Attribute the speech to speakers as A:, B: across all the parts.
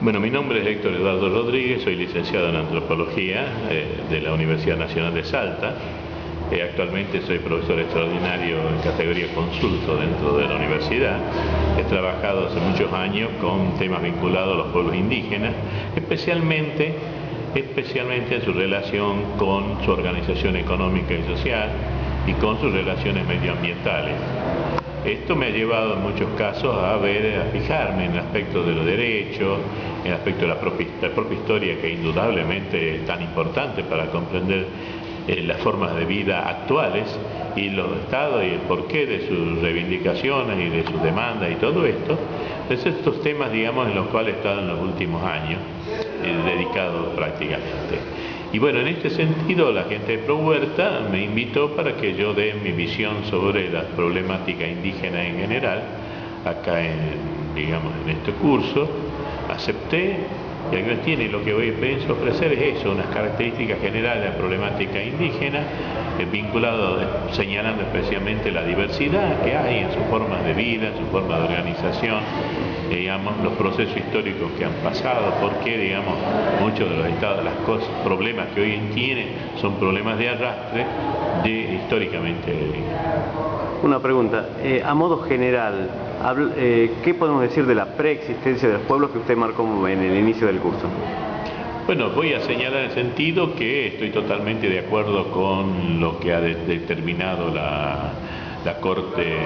A: Bueno, mi nombre es Héctor Eduardo Rodríguez, soy licenciado en Antropología de la Universidad Nacional de Salta. Actualmente soy profesor extraordinario en categoría consulto dentro de la universidad. He trabajado hace muchos años con temas vinculados a los pueblos indígenas, especialmente en su relación con su organización económica y social y con sus relaciones medioambientales. Esto me ha llevado en muchos casos a fijarme en el aspecto de los derechos, en el aspecto de la propia historia, que indudablemente es tan importante para comprender las formas de vida actuales y los estados y el porqué de sus reivindicaciones y de sus demandas y todo esto. Entonces, estos temas, digamos, en los cuales he estado en los últimos años dedicado prácticamente. Y bueno, en este sentido, la gente de ProHuerta me invitó para que yo dé mi visión sobre la problemática indígena en general, acá en este curso. Acepté, y aquí tiene lo que hoy pienso ofrecer es eso, unas características generales de la problemática indígena, señalando especialmente la diversidad que hay en sus formas de vida, en su forma de organización, los procesos históricos que han pasado, porque, muchos de los estados, problemas que hoy tienen son problemas de arrastre históricamente.
B: Una pregunta, a modo general, ¿qué podemos decir de la preexistencia de los pueblos que usted marcó en el inicio del curso?
A: Bueno, voy a señalar el sentido que estoy totalmente de acuerdo con lo que ha determinado la Corte,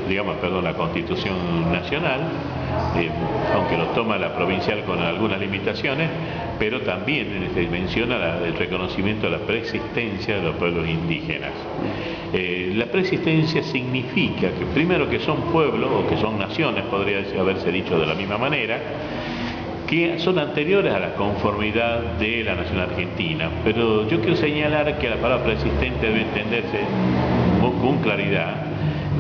A: la Constitución Nacional, aunque lo toma la provincial con algunas limitaciones, pero también se menciona el reconocimiento de la preexistencia de los pueblos indígenas. La preexistencia significa que primero que son pueblos, o que son naciones, podría haberse dicho de la misma manera, que son anteriores a la conformidad de la nación argentina. Pero yo quiero señalar que la palabra preexistente debe entenderse con claridad,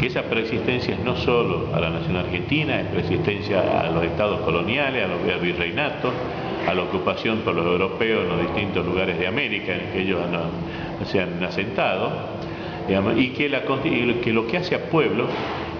A: que esa preexistencia es no solo a la nación argentina, es preexistencia a los estados coloniales, a los virreinatos, a la ocupación por los europeos en los distintos lugares de América en que ellos se han asentado, y que lo que hace a pueblo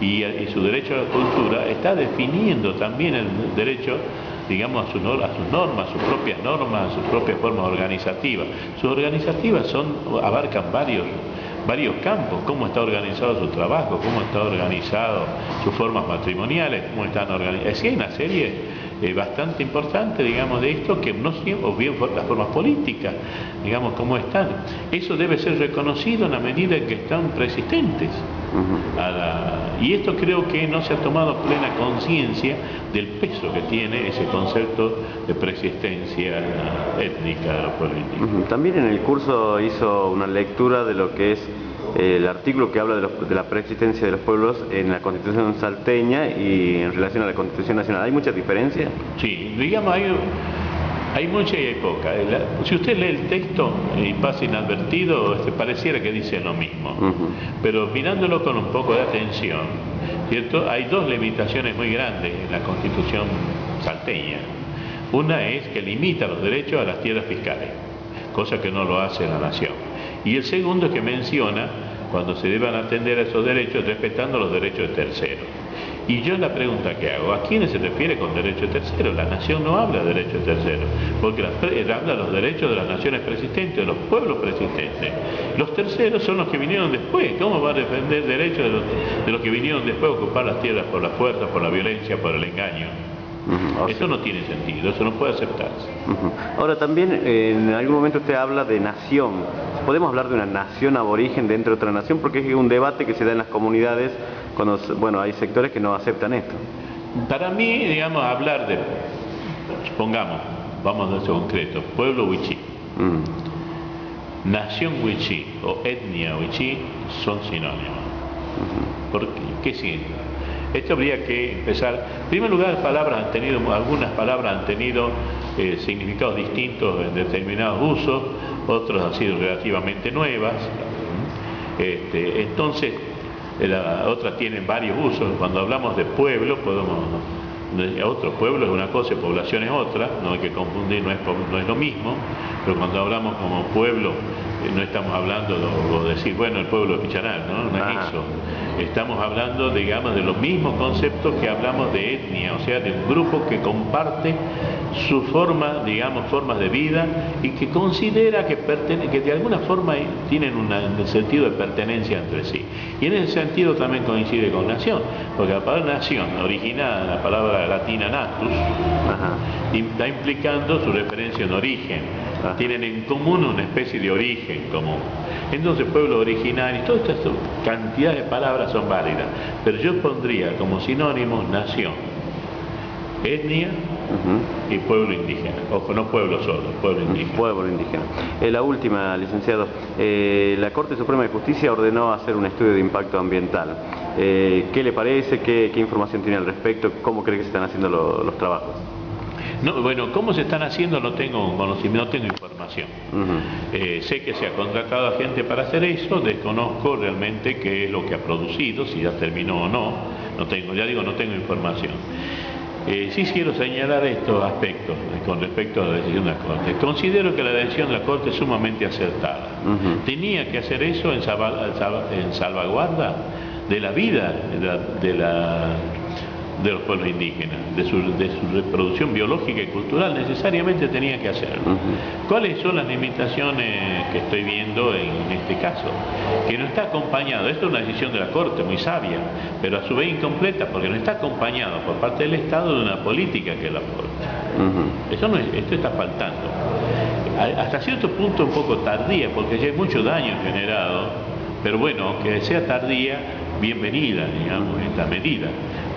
A: y su derecho a la cultura está definiendo también el derecho, a sus normas, sus propias normas, sus propias formas organizativas. Sus organizativas abarcan varios campos: cómo está organizado su trabajo, cómo está organizado sus formas matrimoniales, cómo están organizadas. Es hay una serie bastante importante, de esto, que no siempre, o bien las formas políticas, cómo están. Eso debe ser reconocido en la medida en que están preexistentes. Y esto creo que no se ha tomado plena conciencia del peso que tiene ese concepto de preexistencia étnica de los pueblos indígenas.
B: También en el curso hizo una lectura de lo que es el artículo que habla de la preexistencia de los pueblos en la Constitución salteña y en relación a la Constitución nacional. ¿Hay mucha diferencia?
A: Sí, hay mucha y hay poca. Si usted lee el texto y pasa inadvertido, pareciera que dice lo mismo. Pero mirándolo con un poco de atención, ¿cierto? Hay dos limitaciones muy grandes en la Constitución salteña. Una es que limita los derechos a las tierras fiscales, cosa que no lo hace la nación. Y el segundo es que menciona cuando se deban atender a esos derechos respetando los derechos de terceros. Y yo la pregunta que hago: ¿a quiénes se refiere con derechos de terceros? La nación no habla de derechos de terceros, porque habla de los derechos de las naciones preexistentes, de los pueblos preexistentes. Los terceros son los que vinieron después. ¿Cómo va a defender derechos de los que vinieron después a ocupar las tierras por la fuerza, por la violencia, por el engaño? Eso no tiene sentido, eso no puede aceptarse.
B: Ahora, también en algún momento usted habla de nación. ¿Podemos hablar de una nación aborigen dentro de otra nación? Porque es un debate que se da en las comunidades cuando, hay sectores que no aceptan esto.
A: Para mí, hablar de, supongamos, vamos a ser concreto, pueblo wichí, nación wichí o etnia wichí son sinónimos. ¿Por qué significa? Esto habría que empezar. En primer lugar, algunas palabras han tenido significados distintos en determinados usos, otros han sido relativamente nuevas. Entonces, otras tienen varios usos. Cuando hablamos de pueblo, otro pueblo es una cosa y población es otra, no hay que confundir, no es lo mismo. Pero cuando hablamos como pueblo no estamos hablando de decir, bueno, el pueblo de Picharal, ¿no? No es eso. Estamos hablando, digamos, de los mismos conceptos que hablamos de etnia, o sea, de un grupo que comparte su forma, digamos, formas de vida y que considera que de alguna forma tienen un sentido de pertenencia entre sí. Y en ese sentido también coincide con nación, porque la palabra nación, originada en la palabra latina natus, está implicando su referencia en origen. Tienen en común una especie de origen común. Entonces, pueblo originario, toda esta cantidad de palabras son válidas, pero yo pondría como sinónimos nación, etnia y pueblo indígena. Ojo, no pueblo solo, pueblo indígena.
B: Pueblo indígena. La última, licenciado. La Corte Suprema de Justicia ordenó hacer un estudio de impacto ambiental. ¿Qué le parece? ¿Qué información tiene al respecto? ¿Cómo cree que se están haciendo los trabajos?
A: No, bueno, cómo se están haciendo no tengo conocimiento, no tengo información. Sé que se ha contratado a gente para hacer eso, desconozco realmente qué es lo que ha producido, si ya terminó o no, no tengo información. Sí quiero señalar estos aspectos con respecto a la decisión de la Corte. Considero que la decisión de la Corte es sumamente acertada. Tenía que hacer eso en salvaguarda de la vida de los pueblos indígenas, de su reproducción biológica y cultural, necesariamente tenía que hacerlo. ¿Cuáles son las limitaciones que estoy viendo en este caso? Que no está acompañado, esto es una decisión de la Corte muy sabia, pero a su vez incompleta, porque no está acompañado por parte del Estado de una política que la aporte. Esto está faltando. Hasta cierto punto un poco tardía, porque ya hay mucho daño generado, pero bueno, que sea tardía, bienvenida, digamos, esta medida.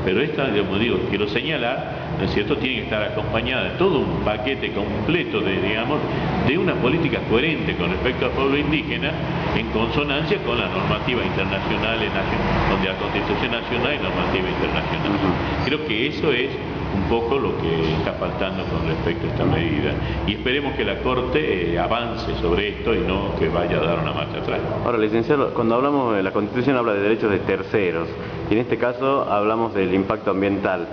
A: Pero esta, como digo, quiero señalar, ¿no es cierto?, tiene que estar acompañada de todo un paquete completo de una política coherente con respecto al pueblo indígena, en consonancia con la normativa internacional, con la Constitución Nacional y normativa internacional. Creo que eso es un poco lo que está faltando con respecto a esta medida. Y esperemos que la Corte avance sobre esto y no que vaya a dar una marcha atrás.
B: Ahora, licenciado, cuando hablamos de la Constitución habla de derechos de terceros, y en este caso hablamos del impacto ambiental.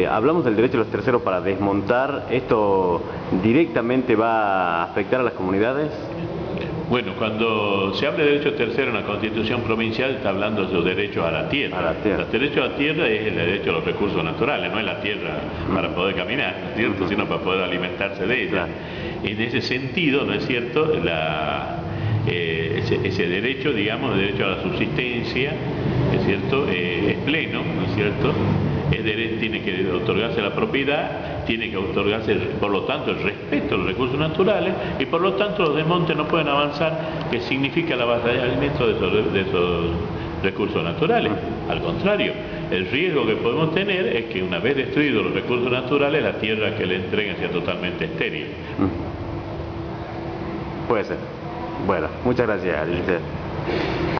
B: Hablamos del derecho de los terceros para desmontar. ¿Esto directamente va a afectar a las comunidades?
A: Bueno, cuando se habla de derecho tercero en la Constitución provincial, está hablando de los derechos a la tierra. El derecho a la tierra es el derecho a los recursos naturales, no es la tierra para poder caminar, ¿no es cierto?, sino para poder alimentarse de ella. En ese sentido, ¿no es cierto?, ese derecho, digamos, el derecho a la subsistencia, ¿es cierto?, es pleno, ¿no es cierto?, tiene que otorgarse la propiedad, tiene que otorgarse, por lo tanto, el respeto a los recursos naturales, y por lo tanto los desmontes no pueden avanzar, que significa el avasallamiento de esos recursos naturales. Al contrario, el riesgo que podemos tener es que una vez destruidos los recursos naturales, la tierra que le entreguen sea totalmente estéril.
B: Puede ser. Bueno, muchas gracias, licenciado.